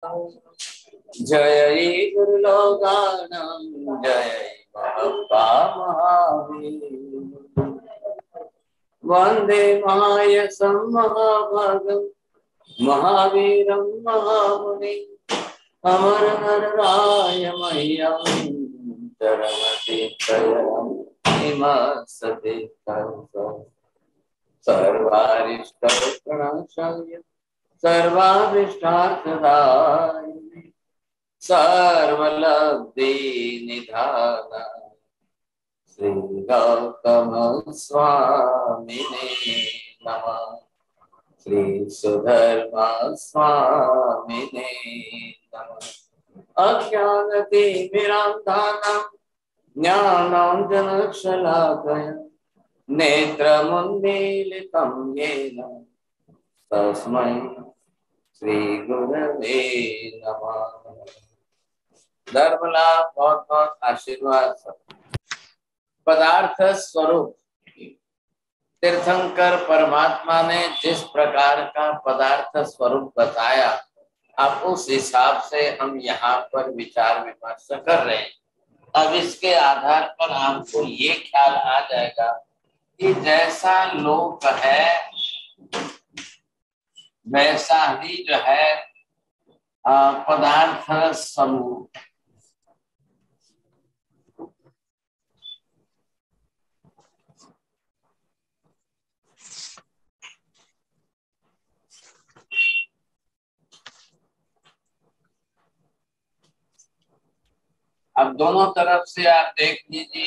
जय गुरुलोगानां जय महात्मा महावीर वंदे मायसं महाभागं महावीरं महामुनि अमर नरराय मह्यं चरणतीर्थं हिमसते सर्वारिष्टप्रणशाय सर्वाभीष्टार्थदायिने सर्वलब्धि निधाना श्री गौतम स्वामिने नमः। श्री सुधर्मा स्वामिने नमः। अज्ञानतिमिरान्धानां ज्ञानाञ्जनशलाकया नेत्रमुन्मीलितं येन तस्मै श्री गुरवे नमः। धर्म लाभ बहुत बहुत आशीर्वाद। पदार्थ स्वरूप तीर्थंकर परमात्मा ने जिस प्रकार का पदार्थ स्वरूप बताया, अब उस हिसाब से हम यहाँ पर विचार विमर्श कर रहे हैं। अब इसके आधार पर आपको ये ख्याल आ जाएगा कि जैसा लोक है वैसा ही जो है पदार्थ समूह। अब दोनों तरफ से आप देख लीजिए,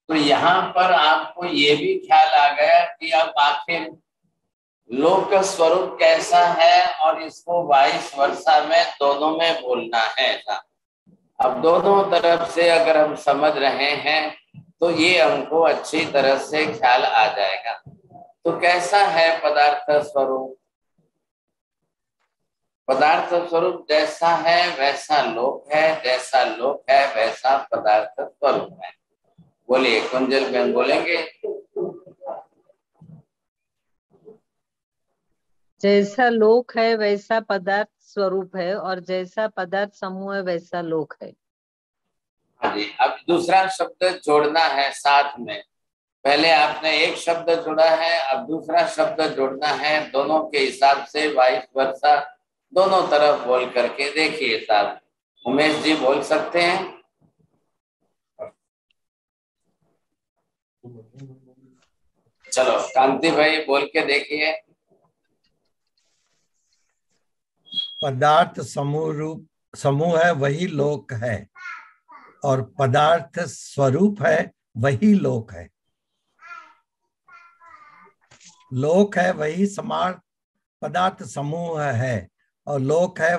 तो यहाँ पर आपको ये भी ख्याल आ गया कि अब आखिर लोक स्वरूप कैसा है और इसको वाइस वर्षा में दोनों में बोलना है ऐसा। अब दोनों तरफ से अगर हम समझ रहे हैं तो ये हमको अच्छी तरह से ख्याल आ जाएगा। तो कैसा है पदार्थ स्वरूप? पदार्थ स्वरूप जैसा है वैसा लोक है, जैसा लोक है वैसा पदार्थ स्वरूप है। बोलिए, कुंजल बहन बोलेंगे। जैसा लोक है वैसा पदार्थ स्वरूप है और जैसा पदार्थ समूह है वैसा लोक है। हाँ जी। अब दूसरा शब्द जोड़ना है साथ में। पहले आपने एक शब्द जोड़ा है, अब दूसरा शब्द जोड़ना है। दोनों के हिसाब से वाइस वर्षा दोनों तरफ बोल करके देखिए साहब। उमेश जी बोल सकते हैं? चलो कांति भाई बोल के देखिए। पदार्थ समूह है वही लोक है और पदार्थ स्वरूप है वही लोक है। लोक है वही समान पदार्थ समूह है और लोक है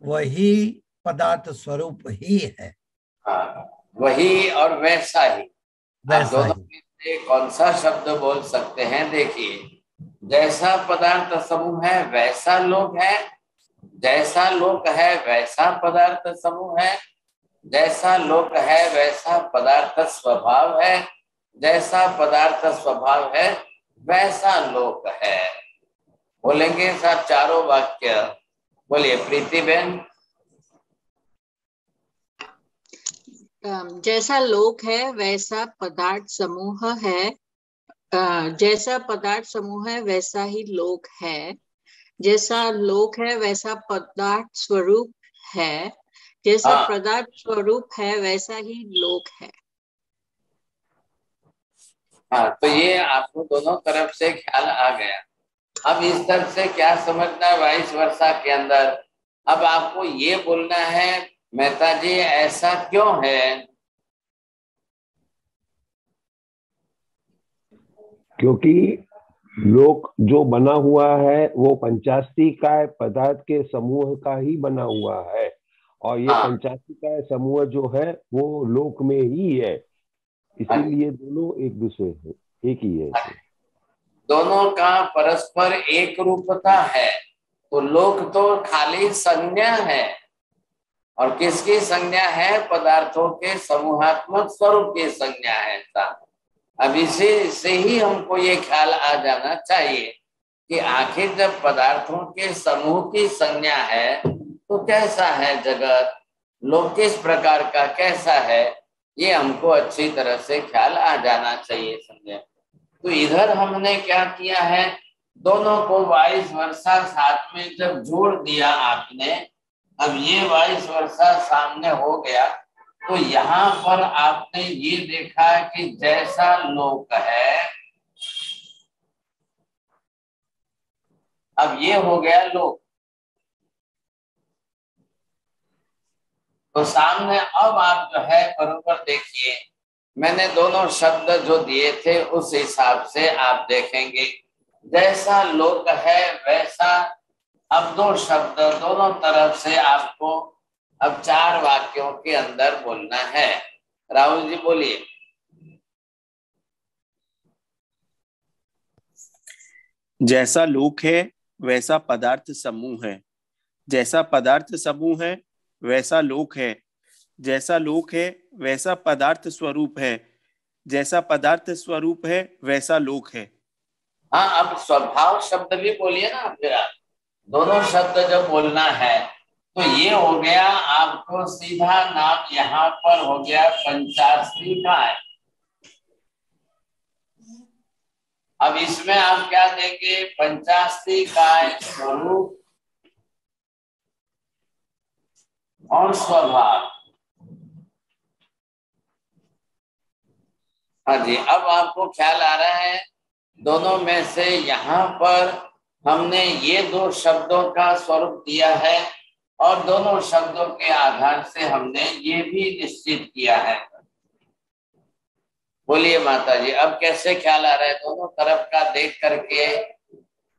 वही पदार्थ स्वरूप ही है। हाँ, वही और वैसा ही। दोनों में से कौन सा शब्द बोल सकते हैं? देखिए, जैसा पदार्थ समूह है वैसा लोक है, जैसा लोक है वैसा पदार्थ समूह है, जैसा लोक है वैसा पदार्थ स्वभाव है, जैसा पदार्थ स्वभाव है वैसा लोक है। बोलेंगे साहब चारों वाक्य। बोलिए प्रीति बहन। जैसा लोक है वैसा पदार्थ समूह है, जैसा पदार्थ समूह है वैसा ही लोक है, जैसा लोक है वैसा पदार्थ स्वरूप है, जैसा पदार्थ स्वरूप है वैसा ही लोक है। हाँ, तो ये आपको दोनों तरफ से ख्याल आ गया। अब इस तरफ से क्या समझना है वाइस वर्षा के अंदर? अब आपको ये बोलना है मेहता जी ऐसा क्यों है? क्योंकि लोक जो बना हुआ है वो पंचाशी का पदार्थ के समूह का ही बना हुआ है और ये पंचाशी का समूह जो है वो लोक में ही है, इसीलिए दोनों एक दूसरे से एक ही है। दोनों का परस्पर एक रूपता है। तो लोक तो खाली संज्ञा है और किसकी संज्ञा है? पदार्थों के समूहात्मक स्वरूप की संज्ञा है। अब इसी से ही हमको ये ख्याल आ जाना चाहिए कि आखिर जब पदार्थों के समूह की संज्ञा है तो कैसा है जगत, लोक किस प्रकार का कैसा है, ये हमको अच्छी तरह से ख्याल आ जाना चाहिए समझे। तो इधर हमने क्या किया है, दोनों को 22 वर्षा साथ में जब जोड़ दिया आपने, अब ये 22 वर्षा सामने हो गया, तो यहाँ पर आपने ये देखा कि जैसा लोक है, अब ये हो गया लोक। तो सामने अब आप जो है बरोबर देखिए, मैंने दोनों शब्द जो दिए थे उस हिसाब से आप देखेंगे, जैसा लोक है वैसा। अब दो शब्द दोनों तरफ से आपको अब 4 वाक्यों के अंदर बोलना है। राहुल जी बोलिए। जैसा लोक है वैसा पदार्थ समूह है, जैसा पदार्थ समूह है वैसा लोक है, जैसा लोक है वैसा पदार्थ स्वरूप है, जैसा पदार्थ स्वरूप है वैसा लोक है। हाँ, अब स्वभाव शब्द भी बोलिए ना, फिर आप दोनों शब्द जब बोलना है तो ये हो गया आपको सीधा नाम, यहाँ पर हो गया पंचास्त्री काय। अब इसमें आप क्या देंगे, पंचास्त्री काय स्वरूप और स्वभाव। हाँ जी, अब आपको ख्याल आ रहा है दोनों में से यहाँ पर हमने ये 2 शब्दों का स्वरूप दिया है और दोनों शब्दों के आधार से हमने ये भी निश्चित किया है। बोलिए माता जी, अब कैसे ख्याल आ रहा है दोनों तरफ का देख करके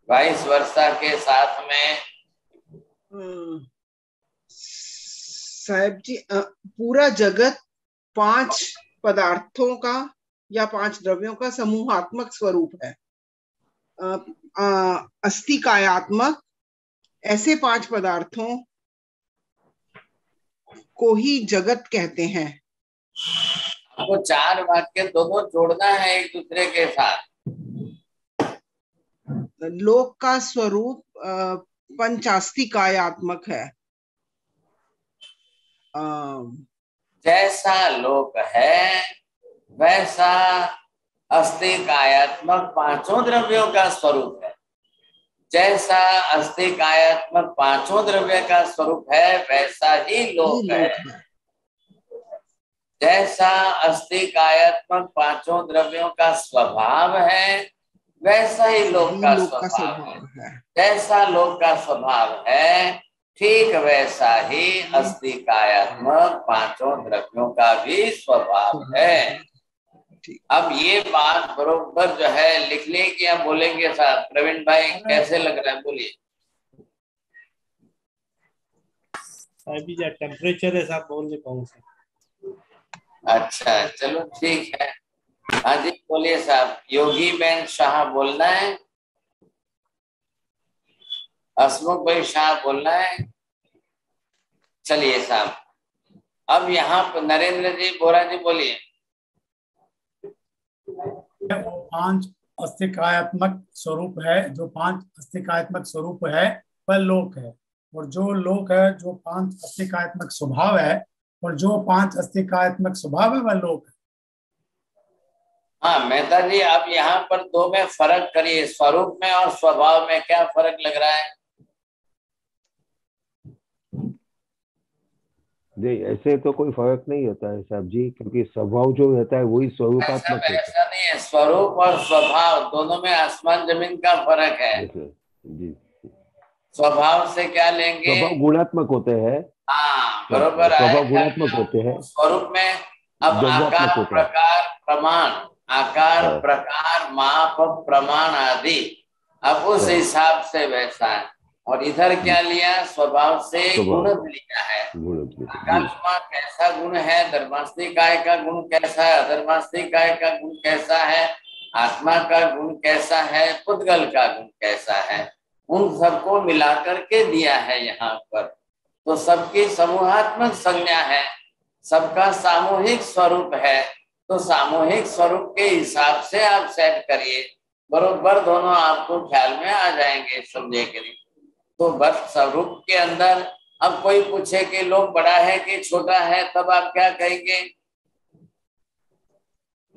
22 वर्षा के साथ में? साहब जी, पूरा जगत 5 पदार्थों का या 5 द्रव्यों का समूहात्मक स्वरूप है। अस्थि कायात्मक ऐसे 5 पदार्थों को ही जगत कहते हैं। आपको 4 वाक्य दोनों जोड़ना है एक दूसरे के साथ। लोक का स्वरूप पंचास्ति कायात्मक है। जैसा लोक है वैसा अस्थि कायात्मक 5 द्रव्यों का स्वरूप है। जैसा अस्थि कायात्मक 5 द्रव्य का स्वरूप है वैसा ही लोक है। जैसा अस्थि कायात्मक 5 द्रव्यों का स्वभाव है वैसा ही लोक का स्वभाव है। जैसा लोक का स्वभाव है ठीक वैसा ही अस्थि कायात्मक 5 द्रव्यों का भी स्वभाव है। अब ये बात बरोबर जो है लिख ले कि आप बोलेंगे साहब? प्रवीण भाई कैसे लग रहा है, बोलिए। अभी जो टेम्परेचर है साहब बोल नहीं पाऊंगा। अच्छा चलो ठीक है। हाँ जी बोलिए साहब। योगी बेन शाह बोलना है, हसमुख भाई शाह बोलना है। चलिए साहब, अब यहाँ पर नरेंद्र जी बोरा जी बोलिए। 5 अस्तिकायात्मक स्वरूप है, जो 5 अस्तिकायात्मक स्वरूप है वह लोक है, और जो लोक है जो 5 अस्तिकायात्मक स्वभाव है, और जो 5 अस्तिकायात्मक स्वभाव है वह लोक है। हाँ मेहता जी, आप यहाँ पर 2 में फर्क करिए, स्वरूप में और स्वभाव में क्या फर्क लग रहा है? नहीं, ऐसे तो कोई फर्क नहीं होता है साहब जी, क्योंकि स्वभाव जो रहता है वही स्वरूपात्मक होता है। ऐसा नहीं है, स्वरूप और स्वभाव दोनों में आसमान जमीन का फर्क है। जी, स्वभाव से क्या लेंगे? स्वभाव गुणात्मक होते हैं। हाँ बरोबर है, स्वभाव गुणात्मक होते हैं। स्वरूप में अब आकार प्रकार प्रमाण, आकार प्रकार माप प्रमाण आदि, अब उस हिसाब से वैसा है। और इधर क्या लिया? स्वभाव से गुण लिया है। आकाशमा कैसा गुण है, धर्मास्त्री काय का गुण कैसा है, अधर्मास्त्री काय का गुण कैसा है, आत्मा का गुण कैसा है, पुद्गल का गुण कैसा है, उन सबको मिलाकर के दिया है यहाँ पर। तो सबकी समूहात्मक संज्ञा है, सबका सामूहिक स्वरूप है। तो सामूहिक स्वरूप के हिसाब से आप सेट करिए। बरोबर दोनों आपको ख्याल में आ जाएंगे समझे के लिए। तो बस स्वरूप के अंदर अब कोई पूछे कि लोग बड़ा है कि छोटा है, तब आप क्या कहेंगे?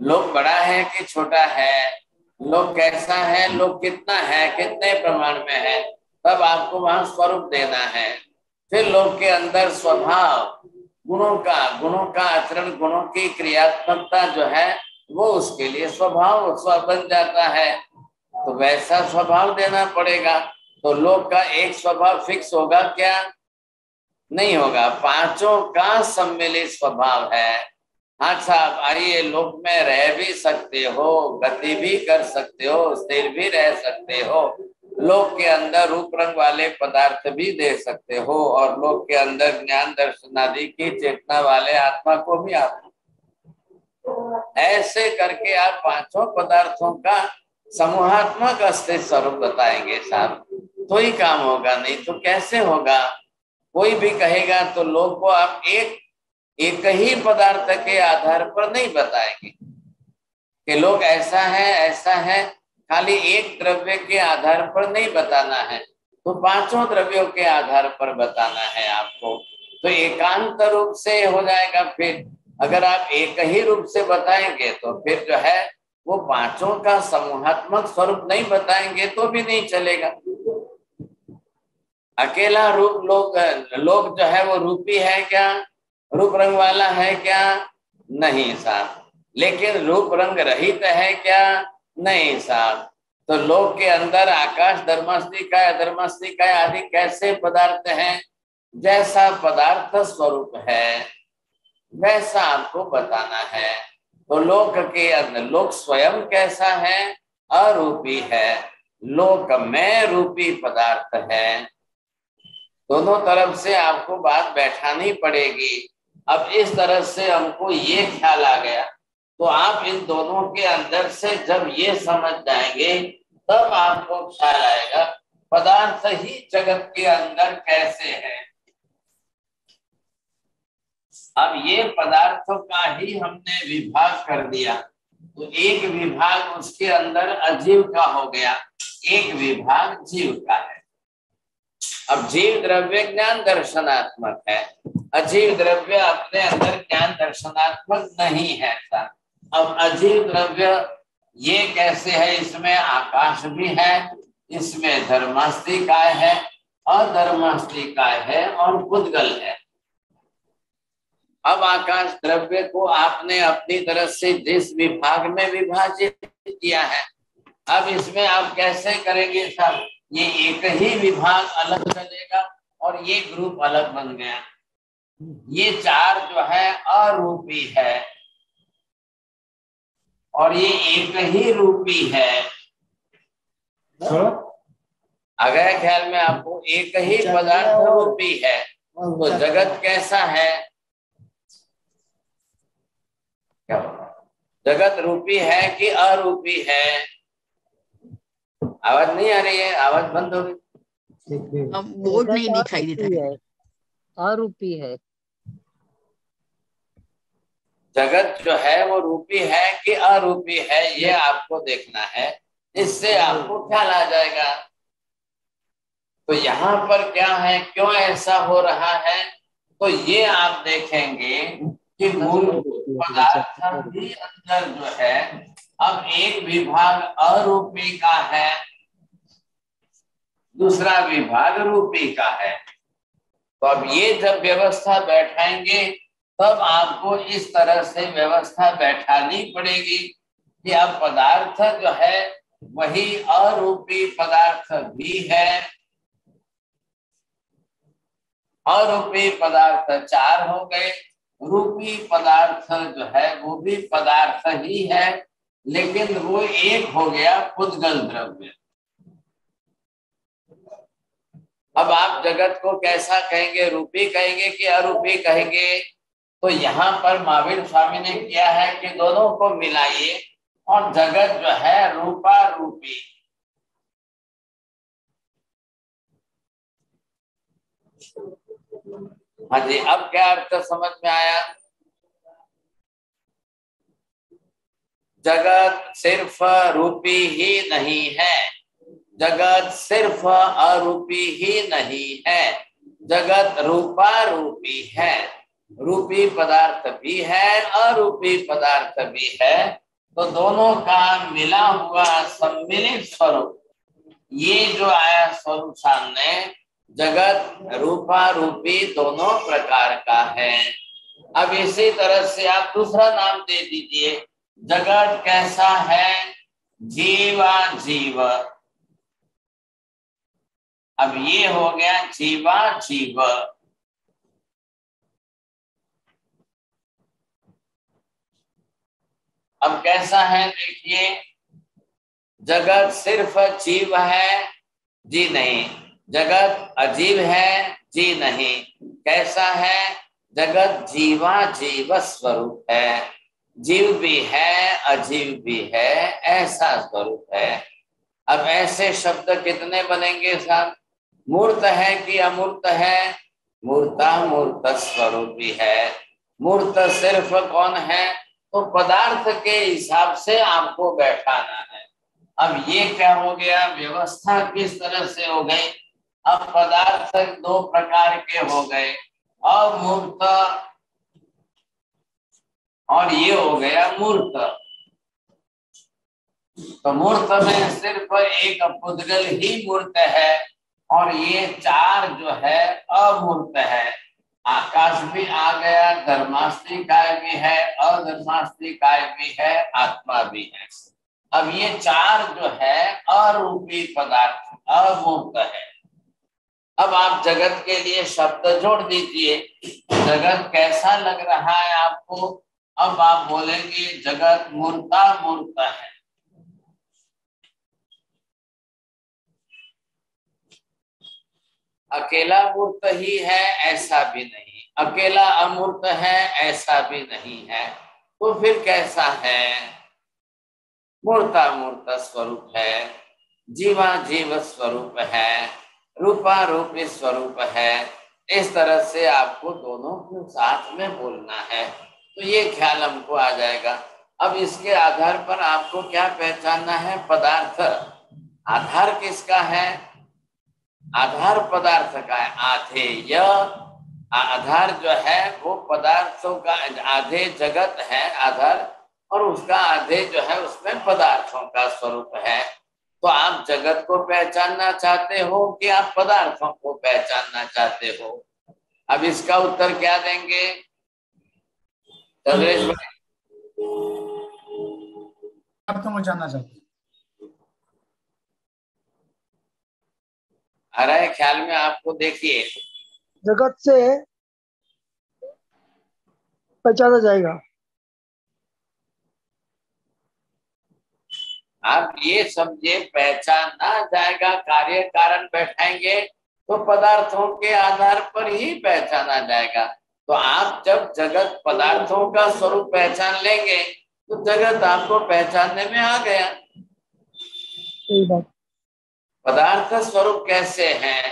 लोग बड़ा है कि छोटा है, लोग कैसा है, लोग कितना है, कितने प्रमाण में है, तब आपको वहां स्वरूप देना है। फिर लोग के अंदर स्वभाव, गुणों का आचरण, गुणों की क्रियात्मकता जो है वो उसके लिए स्वभाव बन जाता है, तो वैसा स्वभाव देना पड़ेगा। तो लोग का एक स्वभाव फिक्स होगा क्या? नहीं होगा, पांचों का सम्मिलित स्वभाव है। हाँ साहब आइए, लोक में रह भी सकते हो, गति भी कर सकते हो, स्थिर भी रह सकते हो, लोक के अंदर रूप रंग वाले पदार्थ भी दे सकते हो, और लोक के अंदर ज्ञान दर्शन आदि की चेतना वाले आत्मा को भी आप ऐसे करके आप पांचों पदार्थों का समूहात्मक अस्तित्व स्वरूप बताएंगे साहब, तो ही काम होगा, नहीं तो कैसे होगा? कोई भी कहेगा तो लोग को आप एक ही पदार्थ के आधार पर नहीं बताएंगे कि लोग ऐसा है, खाली एक द्रव्य के आधार पर नहीं बताना है, तो पांचों द्रव्यों के आधार पर बताना है आपको। तो एकांत रूप से हो जाएगा। फिर अगर आप एक ही रूप से बताएंगे तो फिर जो है वो पांचों का समूहात्मक स्वरूप नहीं बताएंगे तो भी नहीं चलेगा। अकेला रूप लोग जो है वो रूपी है क्या, रूप रंग वाला है क्या? नहीं साहब। लेकिन रूप रंग रहित है क्या? नहीं साहब। तो लोक के अंदर आकाश धर्मस्थिकाय अधर्मस्थिकाय आदि कैसे पदार्थ हैं, जैसा पदार्थ स्वरूप है वैसा आपको बताना है। तो लोक के अंदर लोक स्वयं कैसा है? अरूपी है, लोक में रूपी पदार्थ है। दोनों तरफ से आपको बात बैठानी पड़ेगी। अब इस तरह से हमको ये ख्याल आ गया, तो आप इन दोनों के अंदर से जब ये समझ जाएंगे तब आपको ख्याल आएगा पदार्थ ही जगत के अंदर कैसे है। अब ये पदार्थों का ही हमने विभाग कर दिया, तो एक विभाग उसके अंदर अजीव का हो गया, एक विभाग जीव का है। अब जीव द्रव्य ज्ञान दर्शनात्मक है, अजीव द्रव्य अपने अंदर ज्ञान दर्शनात्मक नहीं है। अब अजीव द्रव्य ये कैसे है? इसमें आकाश भी है, इसमें धर्मास्तिकाय है, अधर्मास्तिकाय है और पुद्गल है। अब आकाश द्रव्य को आपने अपनी तरफ से जिस विभाग में विभाजित किया है, अब इसमें आप कैसे करेंगे साहब? ये एक ही विभाग अलग चलेगा और ये ग्रुप अलग बन गया। ये चार जो है अरूपी है और ये एक ही रूपी है। आ गया ख्याल में आपको? एक ही पदार्थ रूपी है, तो जगत कैसा है? क्या जगत रूपी है कि अरूपी है? आवाज नहीं आ रही है, आवाज बंद हो गई। बोर्ड नहीं दिखाई देता है। अरूपी है। जगत जो है वो रूपी है कि अरूपी है, ये आपको देखना है, इससे आपको ख्याल आ जाएगा। तो यहाँ पर क्या है, क्यों ऐसा हो रहा है, तो ये आप देखेंगे कि मूलभूत पदार्थ भी अंदर जो है अब एक विभाग अरूपी का है, दूसरा विभाग रूपी का है। तो अब ये जब व्यवस्था बैठाएंगे तब आपको इस तरह से व्यवस्था बैठानी पड़ेगी कि अब पदार्थ जो है वही अरूपी पदार्थ भी है। अरूपी पदार्थ चार हो गए, रूपी पदार्थ जो है वो भी पदार्थ ही है, लेकिन वो एक हो गया पुद्गल द्रव्य। अब आप जगत को कैसा कहेंगे, रूपी कहेंगे कि अरूपी कहेंगे? तो यहाँ पर महावीर स्वामी ने किया है कि दोनों को मिलाइए और जगत जो है रूपा रूपी। हाँ जी, अब क्या अर्थ समझ में आया? जगत सिर्फ रूपी ही नहीं है, जगत सिर्फ अरूपी ही नहीं है, जगत रूपा रूपी है। रूपी पदार्थ भी है, अरूपी पदार्थ भी है, तो दोनों का मिला हुआ सम्मिलित स्वरूप, ये जो आया स्वरूप सामने, जगत रूपा रूपी दोनों प्रकार का है। अब इसी तरह से आप दूसरा नाम दे दीजिए, जगत कैसा है? जीवा जीव। अब ये हो गया जीवा जीव। अब कैसा है देखिए, जगत सिर्फ जीव है, जी नहीं, जगत अजीव है, जी नहीं, कैसा है? जगत जीवा जीव स्वरूप है, जीव भी है अजीव भी है, ऐसा स्वरूप है। अब ऐसे शब्द कितने बनेंगे साहब? मूर्त है कि अमूर्त है? मूर्ता मूर्त स्वरूप भी है। मूर्त सिर्फ कौन है? तो पदार्थ के हिसाब से आपको बैठाना है। अब ये क्या हो गया, व्यवस्था किस तरह से हो गई? अब पदार्थ दो प्रकार के हो गए, अमूर्त और ये हो गया मूर्त। तो मूर्त में सिर्फ एक पुद्गल ही मूर्त है और ये चार जो है अमूर्त है। आकाश भी आ गया, धर्मास्त्री काय भी है, अधर्मास्त्री काय भी है, आत्मा भी है। अब ये चार जो है अरूपी पदार्थ अमूर्त है। अब आप जगत के लिए शब्द जोड़ दीजिए, जगत कैसा लग रहा है आपको? अब आप बोलेंगे जगत मूर्ता मूर्त है। अकेला मूर्त ही है ऐसा भी नहीं, अकेला अमूर्त है ऐसा भी नहीं है, तो फिर कैसा है? मूर्ता मूर्त स्वरूप है, जीवा जीव स्वरूप है, रूपा रूपी स्वरूप है। इस तरह से आपको दोनों को साथ में बोलना है, तो ये ख्याल हमको आ जाएगा। अब इसके आधार पर आपको क्या पहचानना है? पदार्थ। आधार किसका है? आधार पदार्थ का है। आधेय आधार जो है वो पदार्थों का, आधे जगत है आधार, और उसका आधे जो है उसमें पदार्थों का स्वरूप है। तो आप जगत को पहचानना चाहते हो कि आप पदार्थों को पहचानना चाहते हो? अब इसका उत्तर क्या देंगे चंद्रेश भाई? आपको मैं जानना चाहता हूँ। आ रहा है ख्याल में आपको? देखिए, जगत से पहचाना जाएगा। आप ये समझे, पहचाना जाएगा, कार्य कारण बैठाएंगे तो पदार्थों के आधार पर ही पहचाना जाएगा। तो आप जब जगत पदार्थों का स्वरूप पहचान लेंगे तो जगत आपको पहचानने में आ गया। पदार्थ स्वरूप कैसे हैं?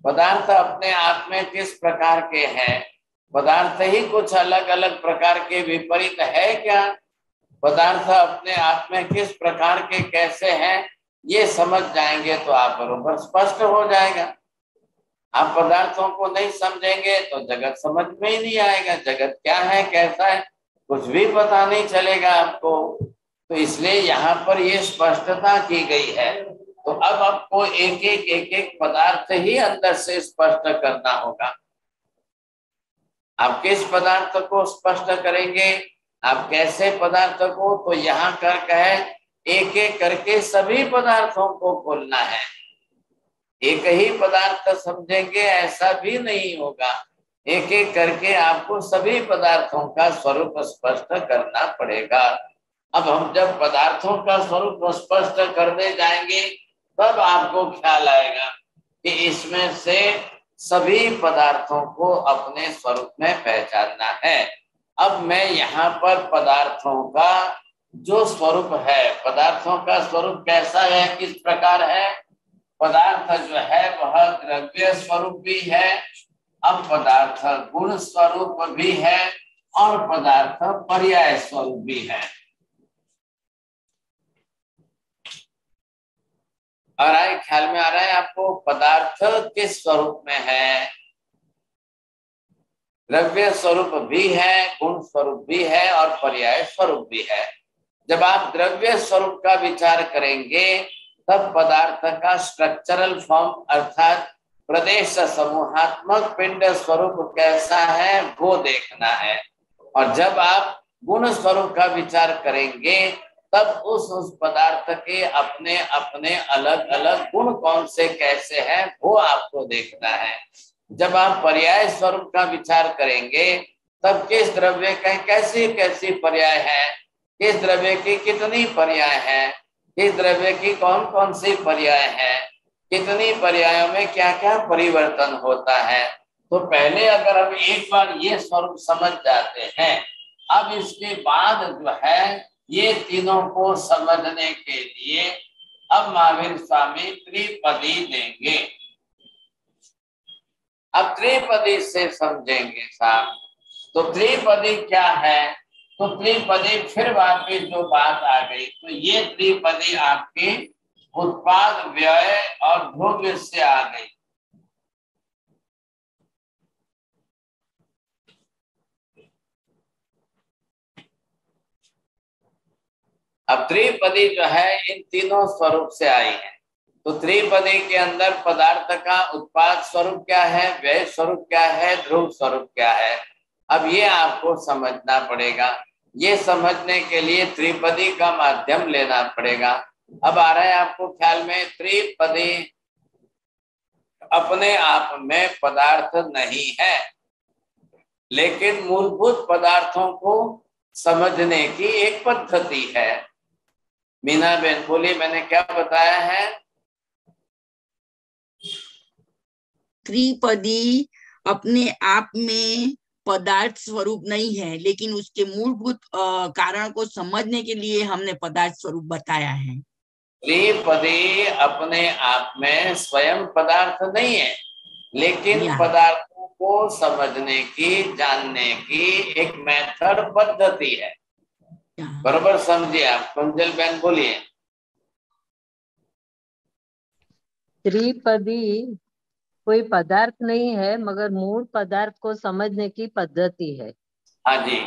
पदार्थ अपने आप में किस प्रकार के हैं? पदार्थ ही कुछ अलग अलग प्रकार के विपरीत है क्या? पदार्थ अपने आप में किस प्रकार के कैसे हैं, ये समझ जाएंगे तो आप बरोबर स्पष्ट हो जाएगा। आप पदार्थों को नहीं समझेंगे तो जगत समझ में ही नहीं आएगा। जगत क्या है, कैसा है, कुछ भी पता नहीं चलेगा आपको। तो इसलिए यहाँ पर ये स्पष्टता की गई है। तो अब आपको एक एक पदार्थ ही अंदर से स्पष्ट करना होगा। आप किस पदार्थ को स्पष्ट करेंगे? आप कैसे पदार्थ को? तो यहाँ कर कहे एक एक करके सभी पदार्थों को खोलना है। एक ही पदार्थ समझेंगे ऐसा भी नहीं होगा, एक एक करके आपको सभी पदार्थों का स्वरूप स्पष्ट करना पड़ेगा। अब हम जब पदार्थों का स्वरूप स्पष्ट करने जाएंगे तब आपको ख्याल आएगा कि इसमें से सभी पदार्थों को अपने स्वरूप में पहचानना है। अब मैं यहाँ पर पदार्थों का जो स्वरूप है, पदार्थों का स्वरूप कैसा है, किस प्रकार है? पदार्थ जो है वह द्रव्य स्वरूप भी है, अब पदार्थ गुण स्वरूप भी है और पदार्थ पर्याय स्वरूप भी है। आ रहा है, ख्याल में आ रहा है आपको? पदार्थ किस स्वरूप में है? द्रव्य स्वरूप भी है, गुण स्वरूप भी है और पर्याय स्वरूप भी है। जब आप द्रव्य स्वरूप का विचार करेंगे तब पदार्थ का स्ट्रक्चरल फॉर्म अर्थात प्रदेश समूहात्मक पिंड स्वरूप कैसा है वो देखना है। और जब आप गुण स्वरूप का विचार करेंगे तब उस पदार्थ के अपने अपने अलग अलग गुण कौन से कैसे हैं वो आपको देखना है। जब आप पर्याय स्वरूप का विचार करेंगे तब किस द्रव्य का कैसी कैसी पर्याय है, किस द्रव्य की कितनी पर्याय है, किस द्रव्य की कौन कौन सी पर्याय है, कितनी पर्यायों में क्या क्या परिवर्तन होता है। तो पहले अगर हम एक बार ये स्वरूप समझ जाते हैं, अब इसके बाद जो है ये तीनों को समझने के लिए अब महावीर स्वामी त्रिपदी देंगे। अब त्रिपदी से समझेंगे साहब। तो त्रिपदी क्या है? तो त्रिपदी फिर वापिस जो बात आ गई, तो ये त्रिपदी आपकी उत्पाद व्यय और द्रव्य से आ गई। अब त्रिपदी जो है इन तीनों स्वरूप से आई है। तो त्रिपदी के अंदर पदार्थ का उत्पाद स्वरूप क्या है, व्यय स्वरूप क्या है, ध्रुव स्वरूप क्या है, अब ये आपको समझना पड़ेगा। ये समझने के लिए त्रिपदी का माध्यम लेना पड़ेगा। अब आ रहा है आपको ख्याल में? त्रिपदी अपने आप में पदार्थ नहीं है, लेकिन मूलभूत पदार्थों को समझने की एक पद्धति है। मीना बहन बोली, मैंने क्या बताया है? त्रिपदी अपने आप में पदार्थ स्वरूप नहीं है, लेकिन उसके मूलभूत कारण को समझने के लिए हमने पदार्थ स्वरूप बताया है। त्रिपदी अपने आप में स्वयं पदार्थ नहीं है, लेकिन पदार्थों को समझने की, जानने की एक मेथड, पद्धति है। बरोबर समझिए आप? कुंजल बहन बोलिए। त्रिपदी कोई पदार्थ नहीं है, मगर मूल पदार्थ को समझने की पद्धति है। हाँ जी,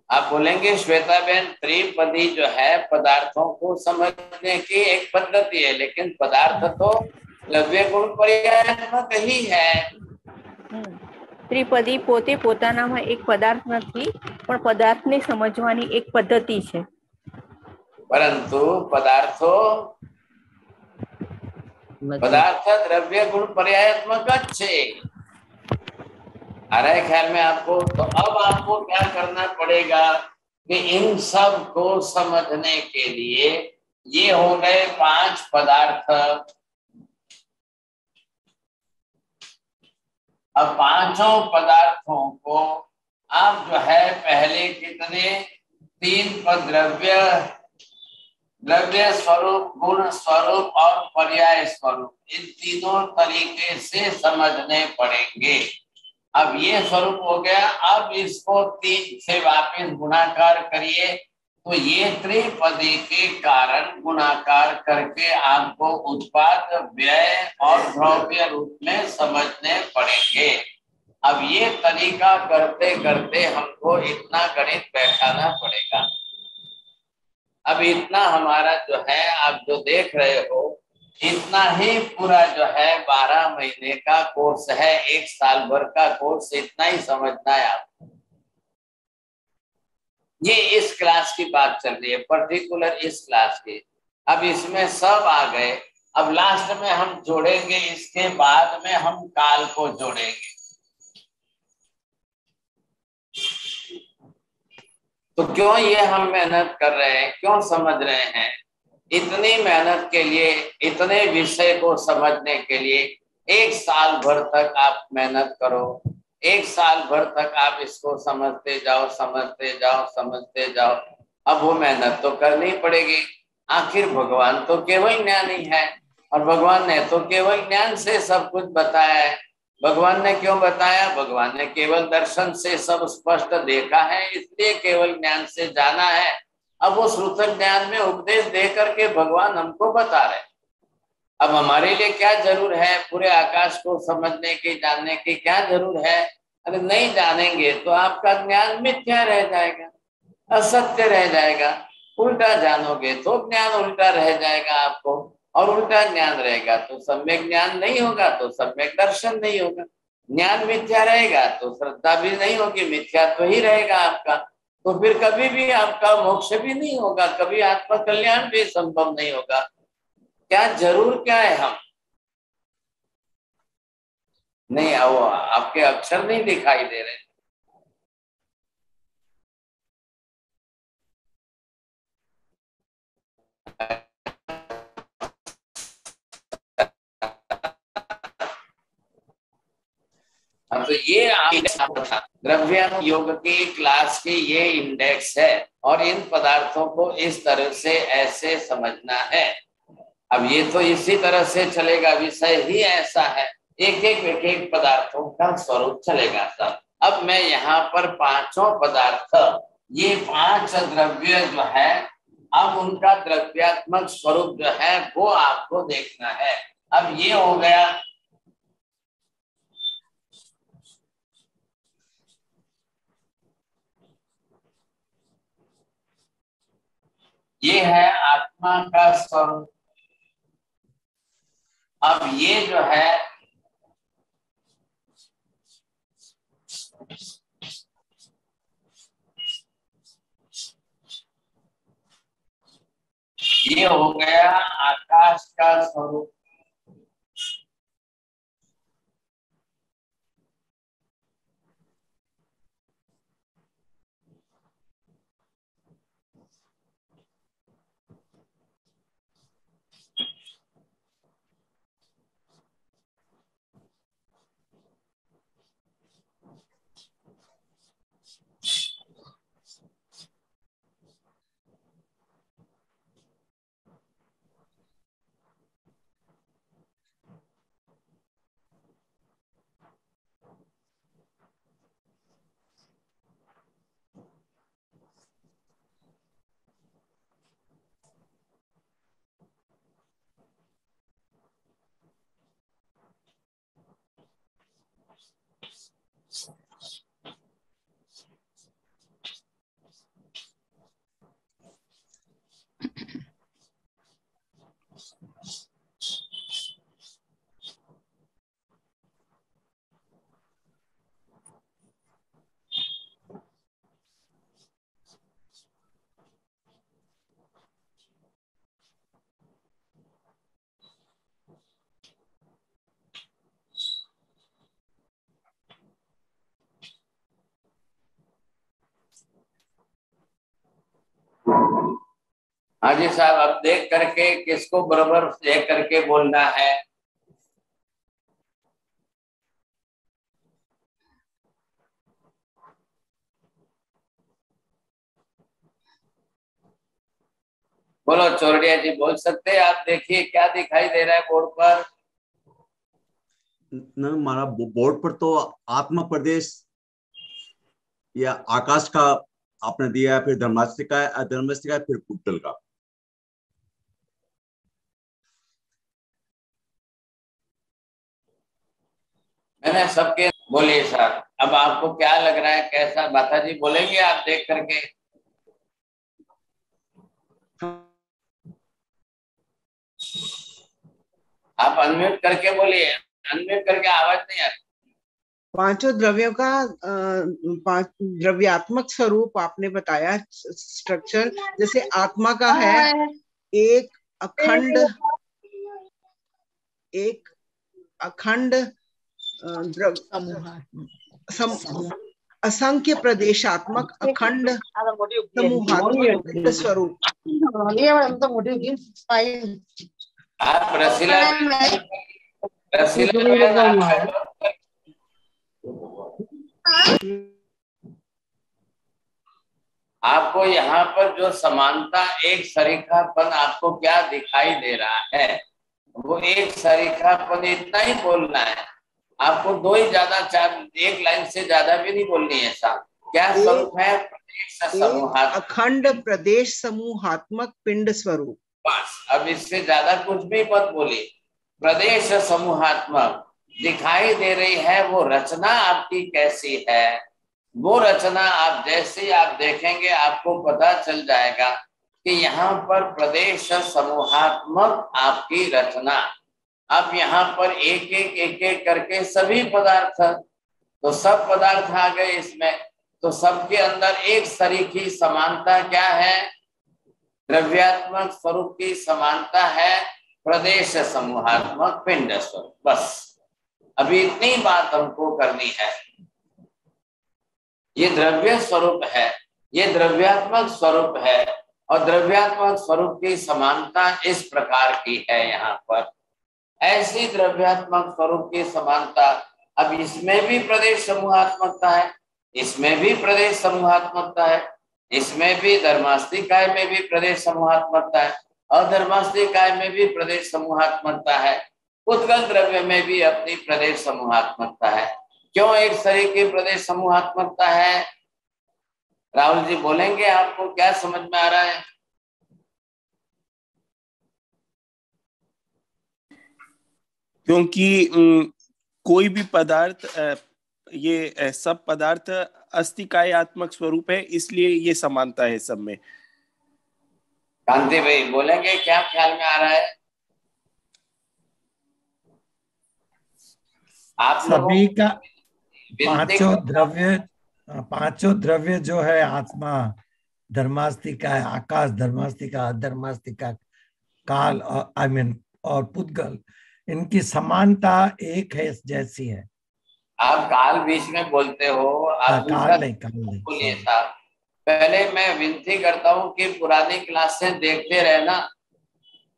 आप बोलेंगे श्वेता बहन? त्रिपदी जो है पदार्थों को समझने की एक पद्धति है, लेकिन पदार्थ तो द्रव्य गुण पर्यायात्मक ही है। ત્રિપદી પોતે પોતાનામાં એક પદાર્થ નથી, પણ પદાર્થને સમજવાની એક પદ્ધતિ છે। परंतु पदार्थ द्रव्य गुण पर्यायात्मक अच्छे आ रहे ख्याल में आपको? तो अब आपको क्या करना पड़ेगा कि इन सब को समझने के लिए ये हो गए 5 पदार्थ। अब पांचों पदार्थों को आप जो है पहले कितने 3 द्रव्य स्वरूप, गुण स्वरूप और पर्याय स्वरूप, इन तीनों तरीके से समझने पड़ेंगे। अब ये स्वरूप हो गया। अब इसको 3 से वापस गुणाकार करिए, तो ये त्रिपदी के कारण गुणाकार करके आपको उत्पाद, व्यय और द्रव्य रूप में समझने पड़ेंगे। अब ये तरीका करते करते हमको इतना गणित बैठाना पड़ेगा। अब इतना हमारा जो है आप जो देख रहे हो, इतना ही पूरा जो है 12 महीने का कोर्स है, 1 साल भर का कोर्स, इतना ही समझना है आपको। ये इस क्लास की बात चल रही है, पर्टिकुलर इस क्लास की। अब इसमें सब आ गए। अब लास्ट में हम जोड़ेंगे, इसके बाद में हम काल को जोड़ेंगे। तो क्यों ये हम मेहनत कर रहे हैं, क्यों समझ रहे हैं? इतनी मेहनत के लिए, इतने विषय को समझने के लिए 1 साल भर तक आप मेहनत करो। 1 साल भर तक आप इसको समझते जाओ, समझते जाओ, समझते जाओ। अब वो मेहनत तो करनी पड़ेगी। आखिर भगवान तो केवल ज्ञानी है, और भगवान ने तो केवल ज्ञान से सब कुछ बताया है। भगवान ने क्यों बताया? भगवान ने केवल दर्शन से सब स्पष्ट देखा है, इसलिए केवल ज्ञान से जाना है। अब वो सूत्रक ज्ञान में उपदेश दे करके भगवान हमको बता रहे। अब हमारे लिए क्या जरूर है, पूरे आकाश को समझने की, जानने की क्या जरूर है? अगर नहीं जानेंगे तो आपका ज्ञान मिथ्या रह जाएगा, असत्य रह जाएगा। उल्टा जानोगे तो ज्ञान उल्टा रह जाएगा आपको, और उल्टा ज्ञान रहेगा तो सम्यक ज्ञान नहीं होगा, तो सम्यक दर्शन नहीं होगा। ज्ञान मिथ्या रहेगा तो श्रद्धा भी नहीं होगी, मिथ्या तो ही रहेगा आपका। तो फिर कभी भी आपका मोक्ष भी नहीं होगा, कभी आत्म कल्याण भी संभव नहीं होगा। क्या जरूर क्या है हम नहीं, वो आपके अक्षर नहीं दिखाई दे रहे। तो ये द्रव्य योग की क्लास की ये इंडेक्स है, और इन पदार्थों को इस तरह से ऐसे समझना है। अब ये तो इसी तरह से चलेगा, विषय ही ऐसा है, एक एक पदार्थों का स्वरूप चलेगा सब। अब मैं यहाँ पर पांचों पदार्थ, ये 5 द्रव्य जो है, अब उनका द्रव्यात्मक स्वरूप जो है वो आपको देखना है। अब ये हो गया, ये है आत्मा का स्वरूप। अब ये जो है ये हो गया आकाश का स्वरूप। हाँ जी साहब, अब देख करके किसको बराबर देख करके बोलना है। बोलो चौरडिया जी, बोल सकते हैं आप? देखिए क्या दिखाई दे रहा है बोर्ड पर। न हमारा बोर्ड पर तो आत्मा प्रदेश या आकाश का आपने दिया है, फिर धर्मास्तिका है, अधर्मास्तिका है, फिर कुट्टल का। मैंने सबके बोलिए सर। अब आपको क्या लग रहा है, कैसा? माता जी बोलेंगे आप देख करके। आप अनम्यूट करके बोलिए, अनम्यूट करके आवाज नहीं आती। पांचों द्रव्यों का 5 द्रव्यात्मक स्वरूप आपने बताया, स्ट्रक्चर। जैसे आत्मा का है एक अखंड असंख्य प्रदेशात्मक अखंड समूहात्मक स्वरूप। आप आपको यहाँ पर जो समानता, एक सरीखापन आपको क्या दिखाई दे रहा है? वो एक सरीखापन इतना ही बोलना है आपको, 2 ही ज्यादा, 4 एक लाइन से ज्यादा भी नहीं बोलनी है साहब। क्या स्वरूप है? अखंड प्रदेश समूहात्मक पिंड स्वरूप। बस, अब इससे ज्यादा कुछ भी मत बोलिए। प्रदेश समूहात्मक दिखाई दे रही है, वो रचना आपकी कैसी है, वो रचना आप जैसे आप देखेंगे आपको पता चल जाएगा कि यहाँ पर प्रदेश समूहात्मक आपकी रचना। अब यहाँ पर एक एक करके सभी पदार्थ, तो सब पदार्थ आ गए इसमें, तो सबके अंदर एक सरीखी समानता क्या है? द्रव्यात्मक स्वरूप की समानता है प्रदेश समूहात्मक पिंड स्वरूप। बस अभी इतनी बात हमको करनी है। ये द्रव्य स्वरूप है, ये द्रव्यात्मक स्वरूप है, और द्रव्यात्मक स्वरूप की समानता इस प्रकार की है। यहाँ पर ऐसी द्रव्यात्मक स्वरूप की समानता, अब इसमें भी प्रदेश समूहात्मकता है, इसमें भी प्रदेश समूहात्मकता है, इसमें भी धर्मास्तिकाय में भी प्रदेश समूहात्मकता है, अधर्मास्तिकाय में भी प्रदेश समूहात्मकता है, उत्कल द्रव्य में भी अपनी प्रदेश समूहात्मकता है। क्यों एक शरीर की प्रदेश समूहात्मकता है? राहुल जी बोलेंगे, आपको क्या समझ में आ रहा है? क्योंकि कोई भी पदार्थ, ये सब पदार्थ अस्तिकायात्मक स्वरूप है, इसलिए ये समानता है सब में। कांति भाई बोलेंगे, क्या ख्याल में आ रहा है? आप सभी का पांचों द्रव्य जो है, आत्मा, धर्मास्तिका, आकाश धर्मास्तिका, अधर्मास्तिका, काल और और पुद्गल, इनकी समानता एक है, जैसी है। आप काल बीच में बोलते हो, आप काल नहीं बोलिए साहब। पहले मैं विनती करता हूँ कि पुरानी क्लासें देखते रहना,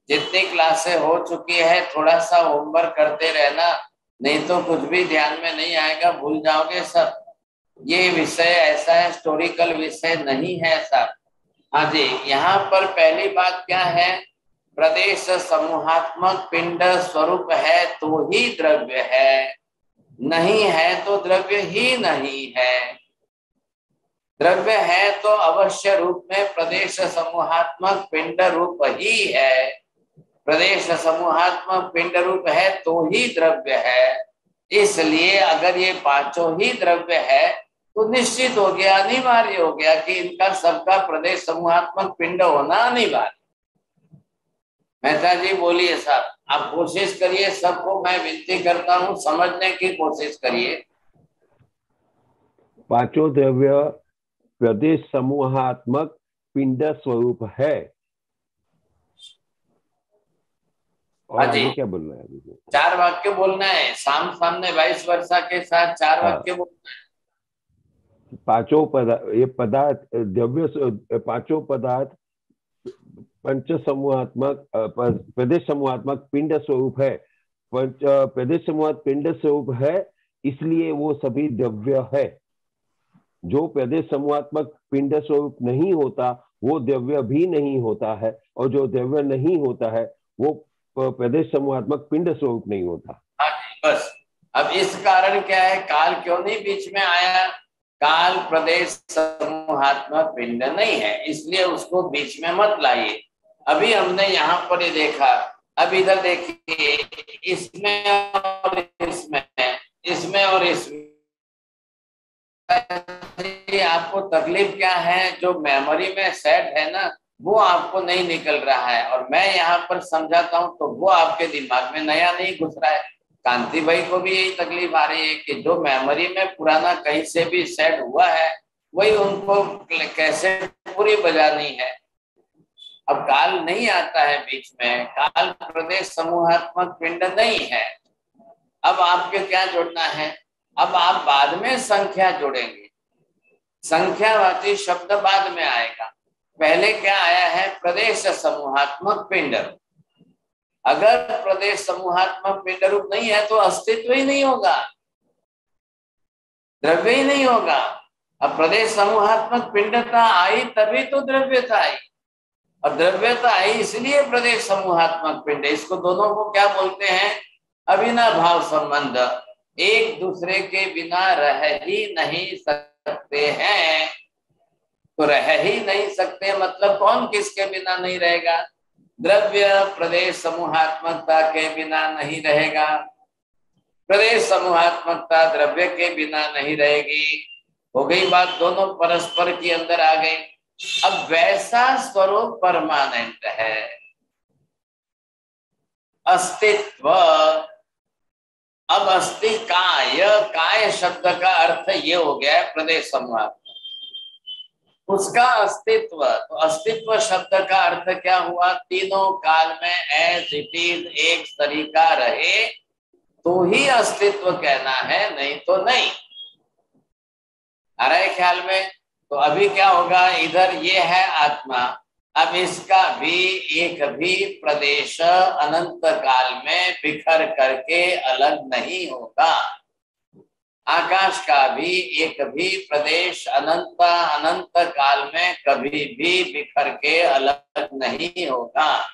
जितनी क्लासें हो चुकी है थोड़ा सा होमवर्क करते रहना, नहीं तो कुछ भी ध्यान में नहीं आएगा, भूल जाओगे सब। ये विषय ऐसा है, हिस्टोरिकल विषय नहीं है सर। हाँ जी, यहाँ पर पहली बात क्या है? प्रदेश समूहात्मक पिंड स्वरूप है तो ही द्रव्य है, नहीं है तो द्रव्य ही नहीं है। द्रव्य है तो अवश्य रूप में प्रदेश समूहात्मक पिंड रूप ही है। प्रदेश समूहात्मक पिंड रूप है तो ही द्रव्य है। इसलिए अगर ये पांचों ही द्रव्य है तो निश्चित हो गया, अनिवार्य हो गया कि इनका सबका प्रदेश समूहात्मक पिंड होना अनिवार्य। मेहता जी बोलिए साहब, आप कोशिश करिए, सबको मैं विनती करता हूँ समझने की कोशिश करिए। पांचों द्रव्य प्रदेश समूहात्मक पिंड स्वरूप है। और आगे क्या बोलना है? 4 वाक्य बोलना है, सामने वाइस वर्षा के साथ 4 वाक्य बोलना है। पांचों पदार्थ द्रव्य, पांचों पदार्थ पंच समूहात्मक प्रदेश समूहात्मक पिंड स्वरूप है। प्रदेश समूहात्मक पिंड स्वरूप है, इसलिए वो सभी द्रव्य है। जो प्रदेश समूहात्मक पिंड स्वरूप नहीं होता वो द्रव्य भी नहीं होता है, और जो द्रव्य नहीं होता है वो प्रदेश समूहात्मक पिंड स्वरूप नहीं होता। हाँ जी, बस। अब इस कारण क्या है, काल क्यों नहीं बीच में आया? काल प्रदेश समूहात्मक पिंड नहीं है, इसलिए उसको बीच में मत लाइए। अभी हमने यहाँ पर ये देखा, अब इधर देखिए, इसमें और इसमें, इसमें और इसमें आपको तकलीफ क्या है? जो मेमोरी में सेट है ना, वो आपको नहीं निकल रहा है, और मैं यहाँ पर समझाता हूँ तो वो आपके दिमाग में नया नहीं घुस रहा है। कांति भाई को भी यही तकलीफ आ रही है कि जो मेमोरी में पुराना कहीं से भी सेट हुआ है वही उनको कैसे पूरी बजानी है। अब काल नहीं आता है बीच में, काल प्रदेश समूहात्मक पिंड नहीं है। अब आपके क्या जोड़ना है? अब आप बाद में संख्या जोड़ेंगे, संख्यावाची शब्द बाद में आएगा। पहले क्या आया है? प्रदेश समूहात्मक पिंड। अगर प्रदेश समूहात्मक पिंड रूप नहीं है तो अस्तित्व ही नहीं होगा, द्रव्य ही नहीं होगा। अब प्रदेश समूहात्मक पिंडता आई तभी तो द्रव्यता आई, और द्रव्यता आई इसलिए प्रदेश समूहात्मक पिंड। इसको दोनों को क्या बोलते हैं? अविनाभाव संबंध। एक दूसरे के बिना रह ही नहीं सकते हैं। तो रह ही नहीं सकते मतलब कौन किसके बिना नहीं रहेगा? द्रव्य प्रदेश समूहात्मकता के बिना नहीं रहेगा, प्रदेश समूहात्मकता द्रव्य के बिना नहीं रहेगी। हो गई बात, दोनों परस्पर के अंदर आ गए। अब वैसा स्वरूप परमानेंट है, अस्तित्व। अब अस्ति काय, काय शब्द का अर्थ ये हो गया है प्रदेश समूहात्मक, उसका अस्तित्व। तो अस्तित्व शब्द का अर्थ क्या हुआ? तीनों काल में एज इट इज एक तरीका रहे तो ही अस्तित्व कहना है, नहीं तो नहीं। आ रहा है ख्याल में? तो अभी क्या होगा, इधर ये है आत्मा, अब इसका भी एक भी प्रदेश अनंत काल में बिखर करके अलग नहीं होगा। आकाश का भी एक भी प्रदेश अनंत काल में कभी भी बिखर के अलग नहीं होगा।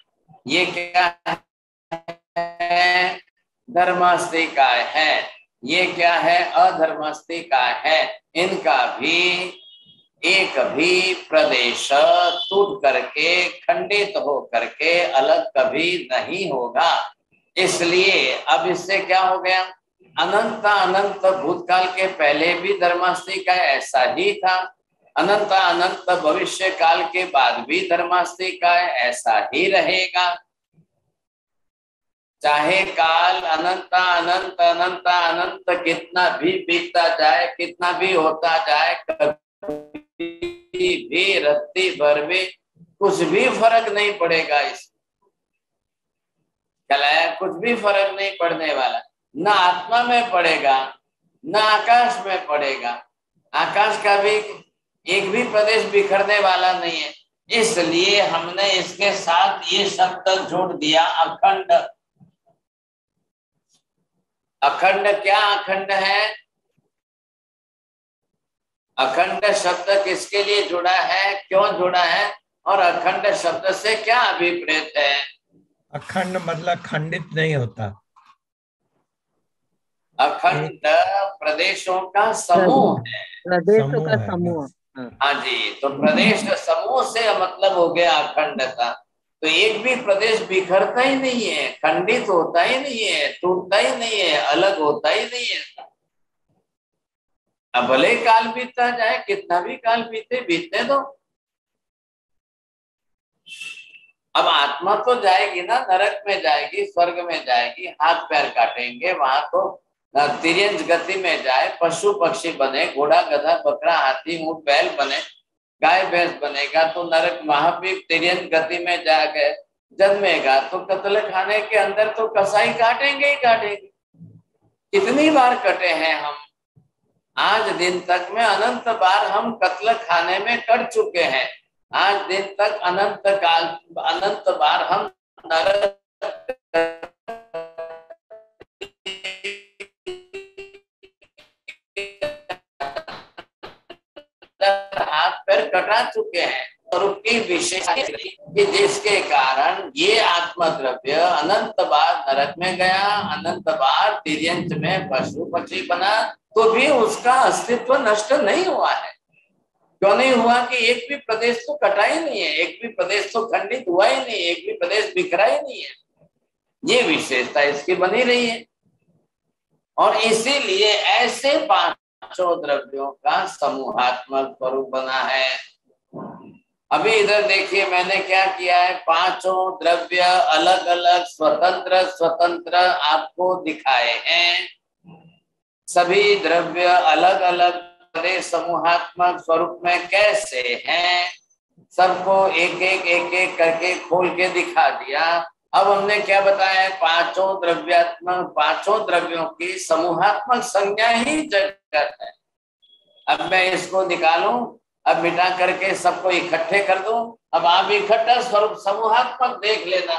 ये क्या है? धर्मास्तिकाय है। ये क्या है? अधर्मास्तिकाय है। इनका भी एक भी प्रदेश टूट करके खंडित हो करके अलग कभी नहीं होगा। इसलिए अब इससे क्या हो गया, अनंत भूतकाल के पहले भी धर्मास्तिकाय ऐसा ही था, अनंत भविष्य काल के बाद भी धर्मास्तिकाय ऐसा ही रहेगा। चाहे काल अनंत कितना भी बीतता जाए, कितना भी होता जाए, भी रत्ती भर में कुछ भी फर्क नहीं पड़ेगा। इस कुछ भी फर्क नहीं पड़ने वाला, ना आत्मा में पड़ेगा ना आकाश में पड़ेगा। आकाश का भी एक भी प्रदेश बिखरने वाला नहीं है। इसलिए हमने इसके साथ ये शब्द जोड़ दिया, अखंड। अखंड क्या अखंड है? अखंड शब्द किसके लिए जुड़ा है, क्यों जुड़ा है, और अखंड शब्द से क्या अभिप्रेत है? अखंड मतलब खंडित नहीं होता। अखंड प्रदेशों का समूह है, प्रदेशों का समूह। हाँ जी। तो प्रदेश समूह से मतलब हो गया अखंडता। तो एक भी प्रदेश बिखरता ही नहीं है, खंडित होता ही नहीं है, टूटता ही नहीं है, अलग होता ही नहीं है। अब भले काल बीतता जाए, कितना भी काल बीतने दो। अब आत्मा तो जाएगी ना, नरक में जाएगी, स्वर्ग में जाएगी, हाथ पैर काटेंगे, वहां तो तिर्यंच गति में जाए, पशु पक्षी बने, घोड़ा गधा बकरा हाथी ऊंट बैल बने, गाय भैंस बनेगा तो नरक वहां भी तिर्यंच गति में जाके जन्मेगा तो कत्ल खाने के अंदर तो कसाई काटेंगे ही काटेंगे। कितनी बार कटे हैं हम, आज दिन तक में अनंत बार हम कत्ल खाने में कट चुके हैं। आज दिन तक अनंत बार हम नरक हाथ पैर कटा चुके हैं। स्वरूप की विशेषता कि जिसके कारण ये आत्मद्रव्य अनंत बार नरक में गया, अनंत बार तिर्यंच में पशु पक्षी बना, तो भी उसका अस्तित्व नष्ट नहीं हुआ है। क्यों नहीं हुआ? कि एक भी प्रदेश तो कटा ही नहीं है, एक भी प्रदेश तो खंडित हुआ ही नहीं, एक भी प्रदेश बिखरा ही नहीं है। ये विशेषता इसकी बनी रही है। और इसीलिए ऐसे पांचों द्रव्यों का समूहात्मक स्वरूप बना है। अभी इधर देखिए मैंने क्या किया है, पांचों द्रव्य अलग अलग स्वतंत्र स्वतंत्र आपको दिखाए हैं। सभी द्रव्य अलग अलग समूहात्मक स्वरूप में कैसे हैं, सबको एक एक करके खोल के दिखा दिया। अब हमने क्या बताया है, पांचों द्रव्यों की समूहात्मक संज्ञा ही जगत है। अब मैं इसको निकालूं, अब मिटा करके सबको इकट्ठे कर दूं। अब आप इकट्ठा स्वरूप समूहात्मक देख लेना,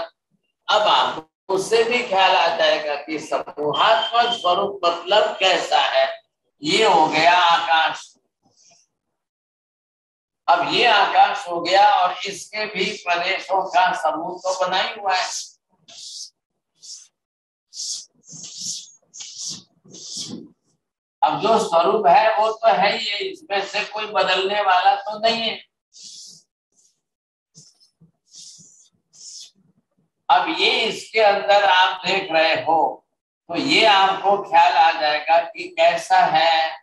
अब आप उससे भी ख्याल आ जाएगा कि समूहात्मक स्वरूप मतलब कैसा है। ये हो गया आकाश। अब ये आकाश हो गया और इसके भी प्रदेशों का समूह तो बना ही हुआ है। अब जो स्वरूप है वो तो है ही है, इसमें से कोई बदलने वाला तो नहीं है। अब ये इसके अंदर आप देख रहे हो तो ये आपको ख्याल आ जाएगा कि कैसा है।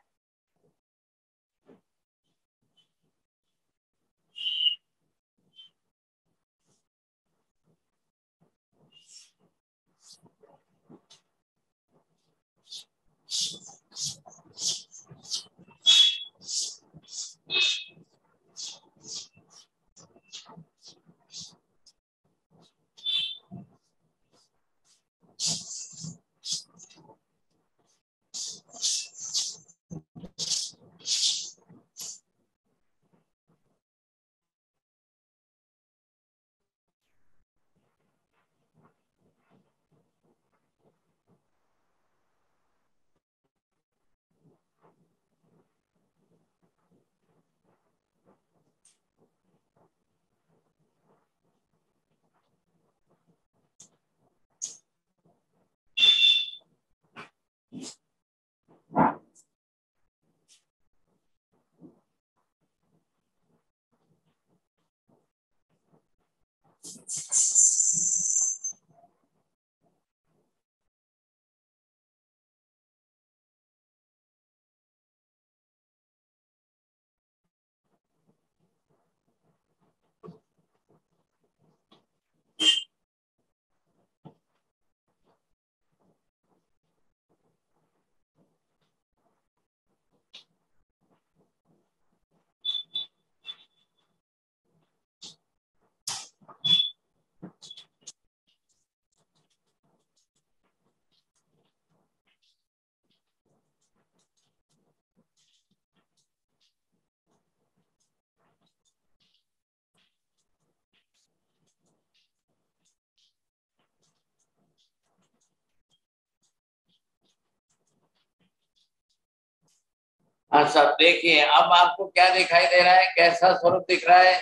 हाँ सब देखिए, अब आपको क्या दिखाई दे रहा है, कैसा स्वरूप दिख रहा है।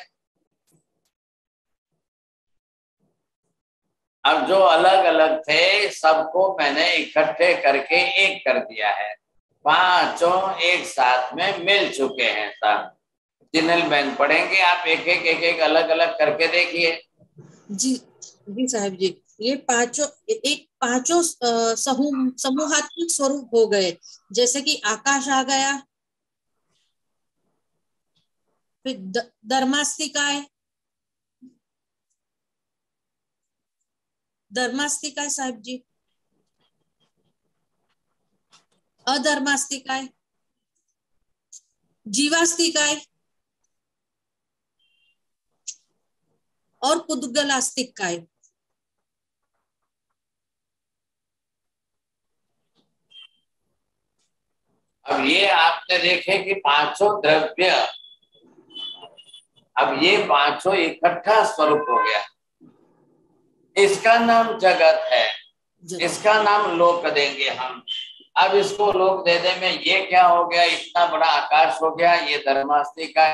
अब जो अलग अलग थे सबको मैंने इकट्ठे करके एक कर दिया है, पांचों एक साथ में मिल चुके हैं सब। जिनल बहन पढ़ेंगे, आप एक एक अलग अलग करके देखिए। जी जी साहब जी, ये पांचों समूहात्मक स्वरूप हो गए। जैसे कि आकाश आ गया, फिर धर्मास्तिकाय साहब जी, अधर्मास्तिकाय, जीवास्तिकाय और पुद्गलास्तिकाय। अब ये आपने देखे कि पांचों द्रव्य, अब ये पांचों इकट्ठा स्वरूप हो गया। इसका नाम जगत है, इसका नाम लोक देंगे हम। अब इसको लोक देने में ये क्या हो गया, इतना बड़ा आकाश हो गया, ये धर्मास्तिका,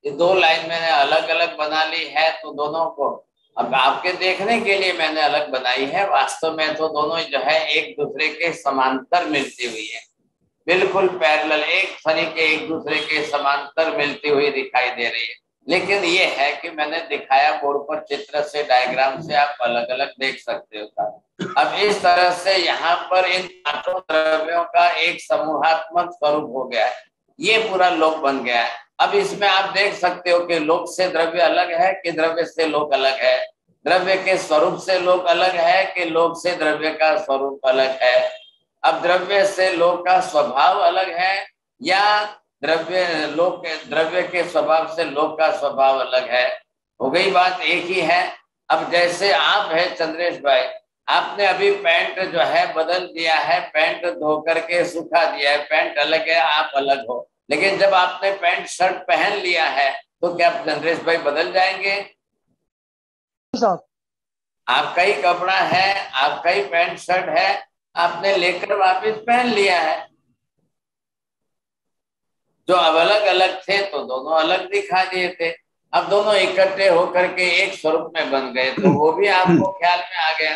ये दो लाइन मैंने अलग अलग बना ली है, तो दोनों को अब आपके देखने के लिए मैंने अलग बनाई है। वास्तव में तो दोनों जो है एक दूसरे के समांतर मिलती हुई है, बिल्कुल पैरेलल, एक तरीके एक दूसरे के समांतर मिलती हुई दिखाई दे रही है। लेकिन ये है कि मैंने दिखाया बोर्ड पर चित्र से, डायग्राम से, आप अलग अलग देख सकते हो। अब इस तरह से यहाँ पर इन पांचों द्रव्यों का एक समूहात्मक स्वरूप हो गया है, ये पूरा लोक बन गया है। अब इसमें आप देख सकते हो कि लोक से द्रव्य अलग है कि द्रव्य से लोक अलग है, द्रव्य के स्वरूप से लोक अलग है कि लोक से द्रव्य का स्वरूप अलग है। अब द्रव्य से लोक का स्वभाव अलग है या द्रव्य के स्वभाव से लोक का स्वभाव अलग है, हो गई बात एक ही है। अब जैसे आप है चंद्रेश भाई, आपने अभी पैंट जो है बदल दिया है, पैंट धो करके सुखा दिया है, पैंट अलग है, आप अलग हो। लेकिन जब आपने पैंट शर्ट पहन लिया है तो क्या चंद्रेश भाई बदल जाएंगे? आपका ही कपड़ा है, आपका ही पैंट शर्ट है, आपने लेकर वापस पहन लिया है। जो अब अलग अलग थे तो दोनों अलग दिखा दिए थे, अब दोनों इकट्ठे होकर के एक स्वरूप में बन गए, तो वो भी आपको ख्याल में आ गया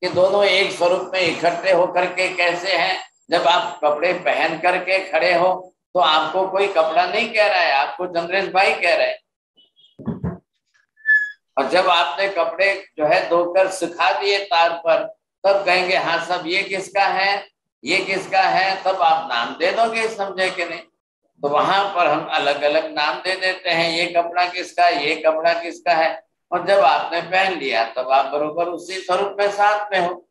कि दोनों एक स्वरूप में इकट्ठे होकर के कैसे हैं। जब आप कपड़े पहन करके खड़े हो तो आपको कोई कपड़ा नहीं कह रहा है, आपको चंद्रेश भाई कह रहे हैं। और जब आपने कपड़े जो है धोकर सुखा दिए तार पर, तब कहेंगे हाँ साहब ये किसका है, ये किसका है, तब आप नाम दे दोगे, समझे कि नहीं। तो वहां पर हम अलग अलग नाम दे देते हैं, ये कपड़ा किसका है, ये कपड़ा किसका है, और जब आपने पहन लिया तब आप बरोबर उसी स्वरूप में साथ में हो।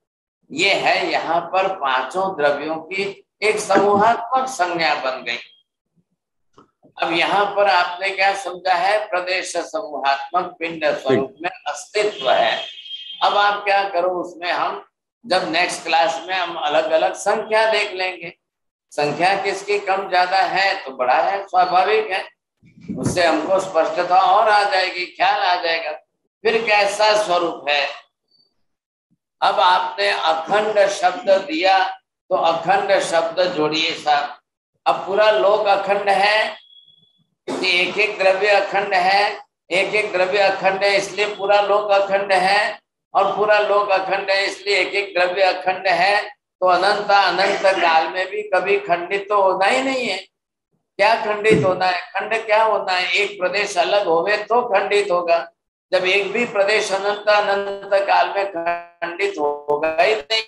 ये है यहाँ पर पांचों द्रव्यों की एक समूहात्मक संज्ञा बन गई। अब यहाँ पर आपने क्या समझा है, प्रदेश समूहात्मक पिंड स्वरूप में अस्तित्व है। अब आप क्या करो, उसमें हम जब नेक्स्ट क्लास में हम अलग अलग संख्या देख लेंगे, संख्या किसकी कम ज्यादा है तो बड़ा है, स्वाभाविक है, उससे हमको स्पष्टता और आ जाएगी, ख्याल आ जाएगा फिर कैसा स्वरूप है। अब आपने अखंड शब्द दिया तो अखंड शब्द जोड़िए साहब। अब पूरा लोक अखंड है कि एक एक द्रव्य अखंड है, एक एक द्रव्य अखंड है इसलिए पूरा लोक अखंड है, और पूरा लोक अखंड है इसलिए एक एक द्रव्य अखंड है, तो अनंत अनंत काल में भी कभी खंडित तो होना ही नहीं है। क्या खंडित होना है, खंड क्या होना है, एक प्रदेश अलग होवे तो खंडित होगा। जब एक भी प्रदेश अनंत अनंत काल में खंडित होगा ही नहीं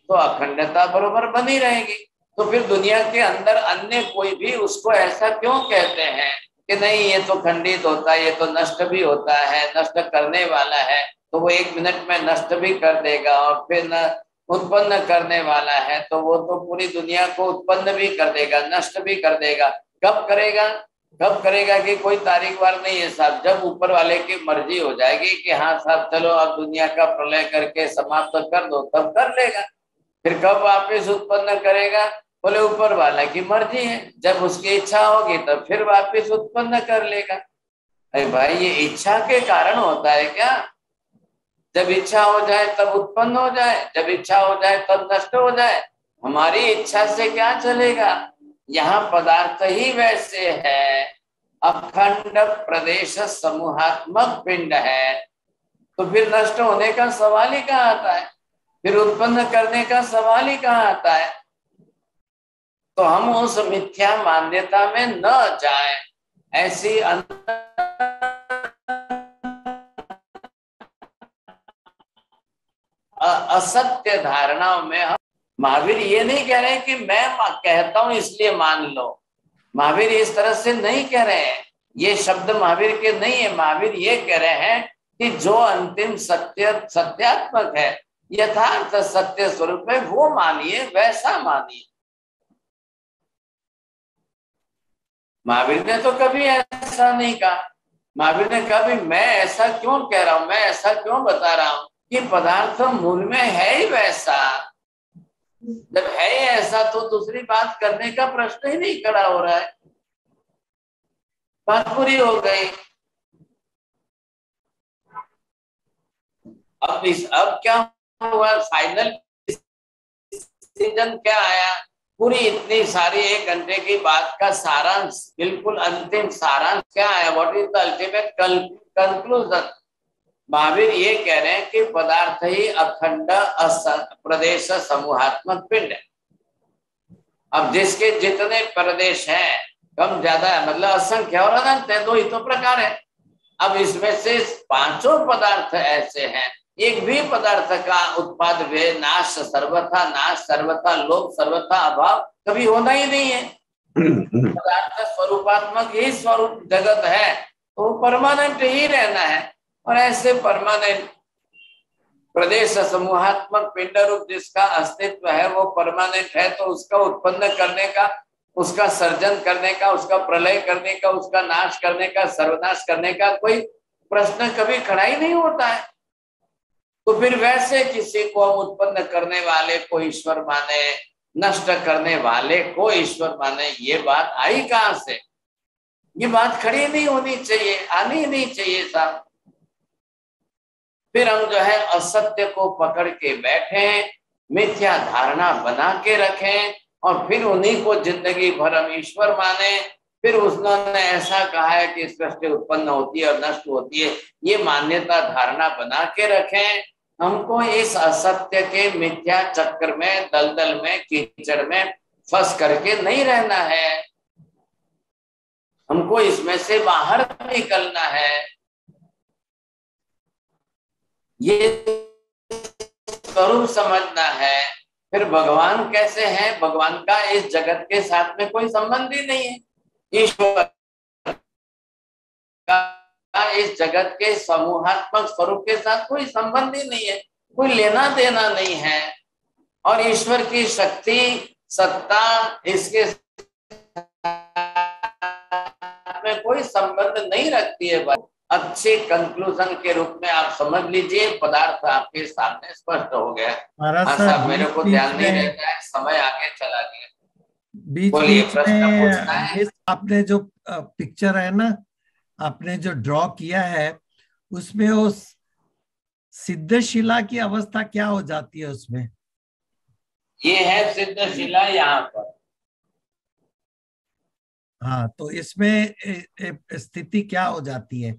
तो अखंडता बरोबर बनी रहेगी। तो फिर दुनिया के अंदर अन्य कोई भी उसको ऐसा क्यों कहते हैं कि नहीं ये तो खंडित होता है, ये तो नष्ट भी होता है, नष्ट करने वाला है, तो वो 1 मिनट में नष्ट भी कर देगा, और फिर न उत्पन्न करने वाला है तो वो तो पूरी दुनिया को उत्पन्न भी कर देगा, नष्ट भी कर देगा। कब करेगा, कब करेगा कि कोई तारीख वार नहीं है साहब, जब ऊपर वाले की मर्जी हो जाएगी कि हाँ साहब चलो अब दुनिया का प्रलय करके समाप्त कर दो, तब कर लेगा। फिर कब वापिस उत्पन्न करेगा, बोले ऊपर वाला की मर्जी है, जब उसकी इच्छा होगी तब फिर वापिस उत्पन्न कर लेगा। अरे भाई ये इच्छा के कारण होता है क्या, जब इच्छा हो जाए तब उत्पन्न हो जाए, जब इच्छा हो जाए तब नष्ट हो जाए, हमारी इच्छा से क्या चलेगा। यहाँ पदार्थ ही वैसे है, अखंड प्रदेश समूहात्मक पिंड है, तो फिर नष्ट होने का सवाल ही कहाँ आता है, फिर उत्पन्न करने का सवाल ही कहाँ आता है। तो हम उस मिथ्या मान्यता में न जाएं, ऐसी असत्य धारणाओं में हम। महावीर ये नहीं कह रहे कि मैं कहता हूं इसलिए मान लो, महावीर इस तरह से नहीं कह रहे हैं, ये शब्द महावीर के नहीं है। महावीर ये कह रहे हैं कि जो अंतिम सत्य सत्यात्मक है, यथार्थ सत्य स्वरूप है, वो मानिए, वैसा मानिए। महावीर ने तो कभी ऐसा नहीं कहा। महावीर ने कहा भी मैं ऐसा क्यों कह रहा हूं, मैं ऐसा क्यों बता रहा हूं कि पदार्थ मूल में है ही वैसा। जब है ही ऐसा तो दूसरी बात करने का प्रश्न ही नहीं खड़ा हो रहा है, बात पूरी हो गई। अब क्या हुआ, फाइनल डिसीजन क्या आया, पूरी इतनी सारी 1 घंटे की बात का सारांश, बिल्कुल अंतिम सारांश क्या आया, what is the ultimate conclusion. Mahavir ये कह रहे हैं कि पदार्थ ही अखंड प्रदेश समूहात्मक पिंड है। अब जिसके जितने प्रदेश हैं कम ज्यादा है, मतलब असंख्य और अनंत है, 2 ही तो प्रकार है। अब इसमें से 5 पदार्थ ऐसे हैं, एक भी पदार्थ का उत्पाद वे नाश सर्वथा लोभ सर्वथा अभाव कभी होना ही नहीं है। पदार्थ स्वरूपात्मक ही स्वरूप जगत है, तो परमानेंट ही रहना है। और ऐसे परमानेंट प्रदेश समूहात्मक पिंड रूप जिसका अस्तित्व है वो परमानेंट है, तो उसका उत्पन्न करने का, उसका सर्जन करने का, उसका प्रलय करने का, उसका नाश करने का, सर्वनाश करने का कोई प्रश्न कभी खड़ा ही नहीं होता है। तो फिर वैसे किसी को हम उत्पन्न करने वाले को ईश्वर माने, नष्ट करने वाले को ईश्वर माने, ये बात आई कहां से, ये बात खड़ी नहीं होनी चाहिए, आनी ही नहीं चाहिए साहब। फिर हम जो है असत्य को पकड़ के बैठे, मिथ्या धारणा बना के रखें, और फिर उन्हीं को जिंदगी भर हम ईश्वर माने। फिर उन्होंने ऐसा कहा है कि सृष्टि उत्पन्न होती है और नष्ट होती है, ये मान्यता धारणा बना के रखें। हमको इस असत्य के मिथ्या चक्र में, दलदल में, कीचड़ में फंस करके नहीं रहना है, हमको इसमें से बाहर निकलना है। ये स्वरूप समझना है। फिर भगवान कैसे हैं? भगवान का इस जगत के साथ में कोई संबंध ही नहीं है। ईश्वर का इस जगत के समूहात्मक स्वरूप के साथ कोई संबंध ही नहीं है, कोई लेना देना नहीं है। और ईश्वर की शक्ति सत्ता इसके में कोई संबंध नहीं रखती है। अच्छे कंक्लूजन के रूप में आप समझ लीजिए, पदार्थ आपके सामने स्पष्ट हो गया। हाँ साहब, मेरे को ध्यान नहीं रहता है, समय आगे चला गया। बीच बीच में ये आपने जो पिक्चर है ना, आपने जो ड्रॉ किया है, उसमें वो सिद्धशिला की अवस्था क्या हो जाती है उसमें? ये है सिद्धशिला यहाँ पर। हाँ, तो इसमें स्थिति क्या हो जाती है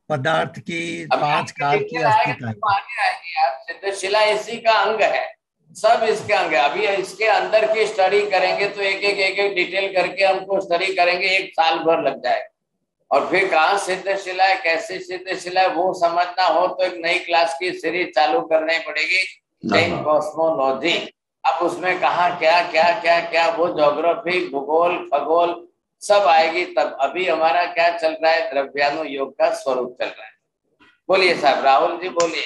पदार्थ की? 5 काल की अस्थिता सिद्धशिला इसी का अंग है, सब इसके अंग है। अभी इसके अंदर की स्टडी करेंगे तो एक एक डिटेल करके हमको स्टडी करेंगे, 1 साल भर लग जाएगा। और फिर कहाँ सिद्धशिला है, कैसे सिद्धशिला है, वो समझना हो तो एक नई क्लास की सीरीज चालू करनी पड़ेगी, जैन कॉस्मोलॉजी। अब उसमें कहाँ क्या क्या क्या क्या वो ज्योग्राफी, भूगोल, खगोल सब आएगी तब। अभी हमारा क्या चल रहा है? द्रव्यानुयोग का स्वरूप चल रहा है। बोलिए साहब, राहुल जी बोलिए।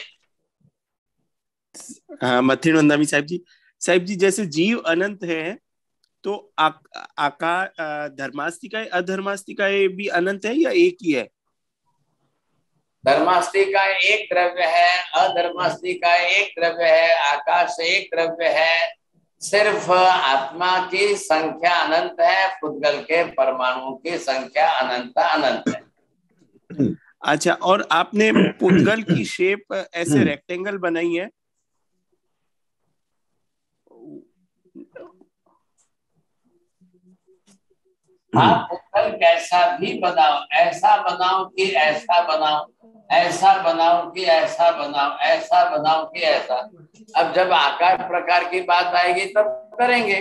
हाँ, मथिन वंदामी साहब जी। साहब जी, जैसे जीव अनंत है तो धर्मास्तिकाएं अधर्मास्तिकाएं भी अनंत है या एक ही है? धर्मास्तिका एक द्रव्य है, अधर्मास्तिका एक द्रव्य है, आकाश एक द्रव्य है। सिर्फ आत्मा की संख्या अनंत है, पुद्गल के परमाणुओं की संख्या अनंत है। अच्छा, और आपने पुद्गल की शेप ऐसे रेक्टेंगल बनाई है? आप पुद्गल कैसा भी बनाओ, ऐसा बनाओ कि ऐसा बनाओ, ऐसा बनाओ कि ऐसा बनाओ, ऐसा बनाओ कि ऐसा। अब जब आकार प्रकार की बात आएगी तब करेंगे।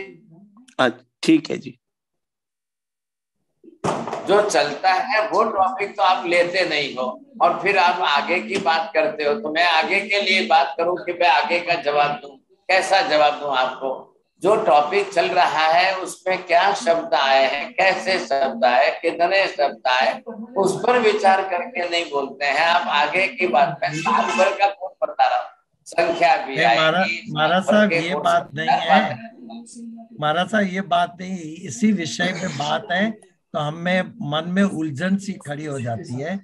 ठीक है जी। जो चलता है वो टॉपिक तो आप लेते नहीं हो और फिर आप आगे की बात करते हो। तो मैं आगे के लिए बात करूं कि मैं आगे का जवाब दूं, कैसा जवाब दूं आपको? जो टॉपिक चल रहा है उसमें क्या शब्द आए हैं, कैसे शब्द आए, कितने शब्द आए, उस पर विचार करके नहीं बोलते हैं। आप आगे की बात में साल भर का कौन बता रहा, संख्या भी आएगी। महाराज साहब ये बात नहीं है, महाराज साहब ये बात नहीं, इसी विषय में बात है तो हमें मन में उलझन सी खड़ी हो जाती है,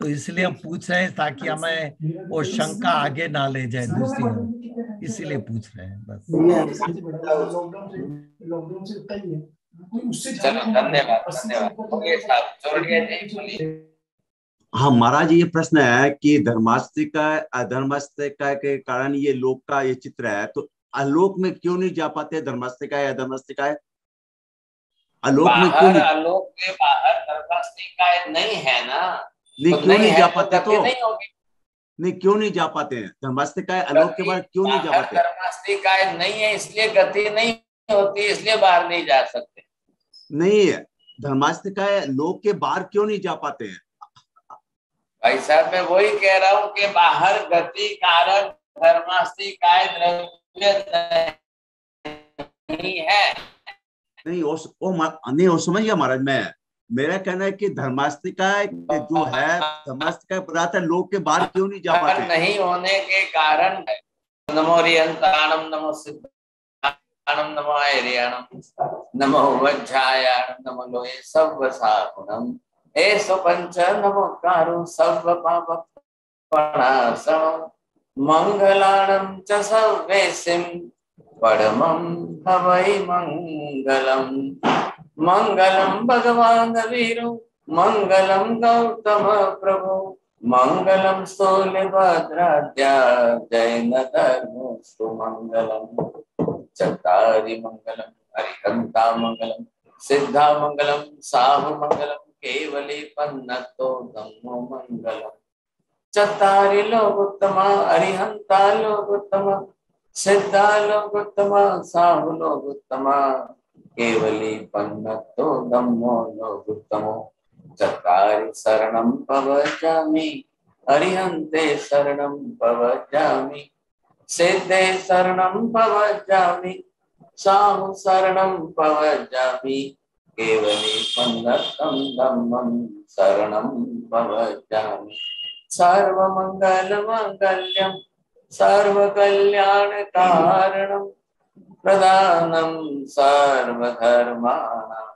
तो इसलिए हम पूछ रहे हैं ताकि हमें वो शंका आगे ना ले जाए दूसरी ओर, इसीलिए पूछ रहे हैं बस। हाँ महाराज, ये प्रश्न है कि धर्मास्तिका अधर्मास्तिका के कारण ये लोक का ये चित्र है, तो आलोक में क्यों नहीं जा पाते धर्मास्तिका या अधर्मास्तिका? आलोक में क्यों नहीं? आलोक के बाहर धर्मास्तिका नहीं है ना, नहीं तो क्यों नहीं जा पाते? तो नहीं, नहीं क्यों नहीं जा पाते हैं धर्मास्तिका आलोक के बाहर क्यों नहीं जा पाते? धर्मास्तिका नहीं है इसलिए गति नहीं होती, इसलिए बाहर नहीं जा सकते। नहीं है, धर्मास्तिका लोक के बाहर क्यों नहीं जा पाते हैं? भाई साहब मैं वही कह रहा हूँ कि बाहर गति कारक धर्मास्तिका द्रव्य नहीं है। नहीं वो समझ गया महाराज। मैं मेरा कहना है कि धर्मास्तिका जो है, धर्मास्तिका पदार्थ लोक के बाहर क्यों नहीं जा पाते? नहीं होने के कारण है। नमो रियंताणम, नमो सिद्धाणम, नमो ऐरियाणम, नमो वज्रायाणम, नमो लोये सर्वसाहुणम, एसो पंच नमोकारो सर्व पापनाशनम, मंगलाणं च सर्वेसिं परमं हवै मंगलम। मंगलम भगवान वीरु, मंगलम गौतम प्रभु, मंगलम स्थूलभद्राद्या जैन धर्मस्तु मंगलम। चत्तारि मंगलम हरिहंता मंगलम, सिद्धा मंगलम साहु मंगलम, केवली पन्नतो धम्मो मंगलम। चत्तारि लोकोत्तमा हरिहंता लोकोत्तमा, सिद्धा लोकोत्तमा साहु लोकोत्तमा, केवली पन्नतो धम्मो लोकोत्तमो। चत्तारि शरणं प्रवचामि, अरिहन्ते शरणं प्रव्रजामि, सिद्धे शरणं प्रव्रजामि, साहु शरणं प्रव्रजामि, केवले पन्नतं धम्मं शरणं प्रव्रजामि। सर्वमङ्गलमाङ्गल्यं सर्वकल्याणकारणं प्रधानं सर्वधर्माणां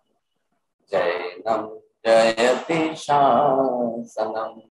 जयनं जयति शासनम्।